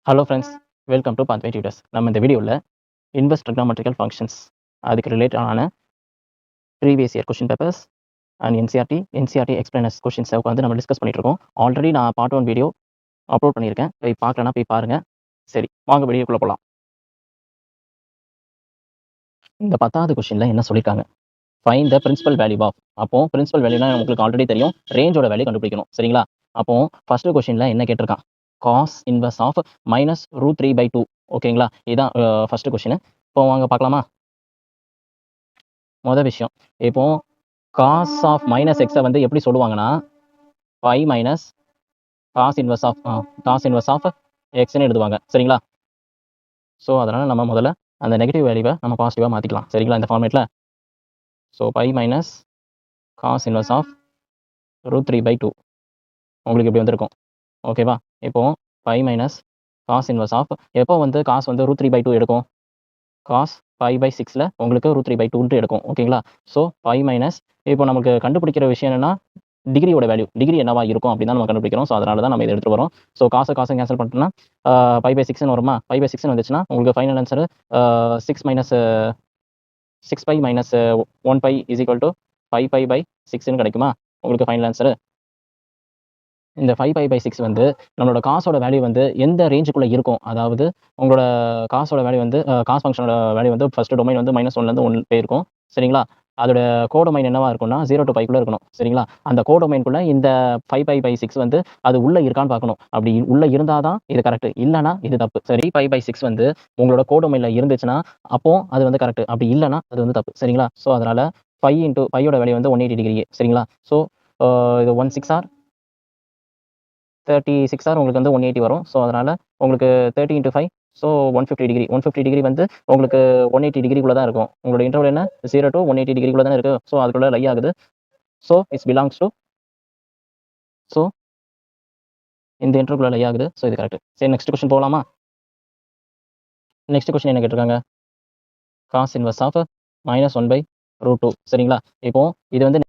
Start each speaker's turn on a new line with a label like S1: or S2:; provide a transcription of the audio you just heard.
S1: Hello friends, welcome to Pathway Tutors. நம்ம இந்த வீடியோவில் இன்வெர்ஸ் ட்ரிக்னாமெட்ரிக்கல் ஃபங்க்ஷன்ஸ் அதுக்கு ரிலேட்டடான previous year question papers and NCERT exemplars கொஷின்ஸை உட்காந்து நம்ம டிஸ்கஸ் பண்ணிட்டு இருக்கோம். ஆல்ரெடி நான் பார்ட் 1 வீடியோ அப்லோட் பண்ணியிருக்கேன். போய் பார்க்கலன்னா போய் பாருங்கள். சரி, வாங்க வீடியோக்குள்ளே போகலாம். இந்த 10வது கொஷினில் என்ன சொல்லியிருக்காங்க? Find the principal value of. அப்போ பிரின்சிபல் வேல்யூனா உங்களுக்கு ஆல்ரெடி தெரியும், ரேஞ்சோட வேல்யூ கண்டுபிடிக்கணும். சரிங்களா? அப்போ ஃபர்ஸ்ட் கொஷினில் என்ன கேட்டிருக்கான்? Cos inverse of minus √3/2. ஓகேங்களா? இதுதான் ஃபர்ஸ்ட் கொஷின். இப்போ வாங்க பார்க்கலாமா? மொதல் விஷயம், இப்போ காஸ் ஆஃப் மைனஸ் எக்ஸை வந்து எப்படி சொல்லுவாங்கன்னா, pi minus cos inverse of எக்ஸ்ன்னு எழுதுவாங்க. சரிங்களா? ஸோ அதனால் நம்ம முதல்ல அந்த நெகட்டிவ் வேல்யூவை நம்ம பாசிட்டிவாக மாற்றிக்கலாம். சரிங்களா? இந்த ஃபார்மேட்டில். So pi minus cos inverse of √3/2 உங்களுக்கு இப்படி வந்திருக்கும். ஓகேவா? இப்போ pi minus cos inverse of, எப்போ வந்து காஸ் வந்து √3/2 எடுக்கும்? காஸ் π/6ல் உங்களுக்கு √3/2 எடுக்கும். ஓகேங்களா? ஸோ பை மைனஸ், இப்போ நமக்கு கண்டுபிடிக்கிற விஷயம் என்னன்னா, டிகிரியோட வேல்யூ, டிகிரி என்னவா இருக்கும் அப்படின்னு தான் நம்ம கண்டுபிடிக்கிறோம். ஸோ அதனால தான் நம்ம இதை எடுத்துகிட்டு வரோம். ஸோ காசை கேன்சல் பண்ணிட்டோம்னா π/6ன்னு வருமா? π/6ன்னு வந்துச்சுன்னா உங்களுக்கு final answer 6π minus 1π is equal to 5π/6ன்னு கிடைக்குமா உங்களுக்கு ஃபைனல் ஆன்சரு? இந்த 5π/6 வந்து நம்மளோட காசோட வேல்யூ வந்து எந்த ரேஞ்சுக்குள்ளே இருக்கும், அதாவது உங்களோட காசோட வேல்யூ வந்து காஸ் ஃபங்க்ஷனோட வேல்யூ வந்து ஃபர்ஸ்ட் டொமைன் வந்து -1லேருந்து 1 போயிருக்கும். சரிங்களா? அதோட கோடொமைன் என்னவா இருக்கும்னா 0 to πக்குள்ளே இருக்கணும். சரிங்களா? அந்த கோடொமைனுக்குள்ளே இந்த 5π/6 வந்து அது உள்ளே இருக்கான்னு பார்க்கணும். அப்படி உள்ளே இருந்தால் தான் இது கரெக்ட், இல்லைனா இது தப்பு. சரி, π/6 வந்து உங்களோட கோடொமைனில் இருந்துச்சுன்னா அப்போ அது வந்து கரெக்ட், அப்படி இல்லைனா அது வந்து தப்பு. சரிங்களா? ஸோ அதனால் 5 × πயோட வேல்யூ வந்து 180 டிகிரி. சரிங்களா? ஸோ இது 16 ஆர் 36 ஆர் உங்களுக்கு வந்து 180 வரும். ஸோ அதனால் உங்களுக்கு 30 × 5, ஸோ 150 டிகிரி. 150 டிகிரி வந்து உங்களுக்கு 180 டிகிரிக்குள்ளே தான் இருக்கும். உங்களோட இன்டர்வல் என்ன? 0 to 180 டிகிரிக்குள்ளே தானே இருக்குது. ஸோ அதுக்குள்ளே லை ஆகுது. So it's belongs to, so இந்த இன்டர்வல்குள்ளே லை ஆகுது. ஸோ இது கரெக்ட். சரி, நெக்ஸ்ட் கொஸ்டின் போகலாமா? நெக்ஸ்ட் கொஸ்டின் என்ன கேட்டிருக்காங்க? Cos inverse of -1/√2. சரிங்களா? இப்போ இது வந்து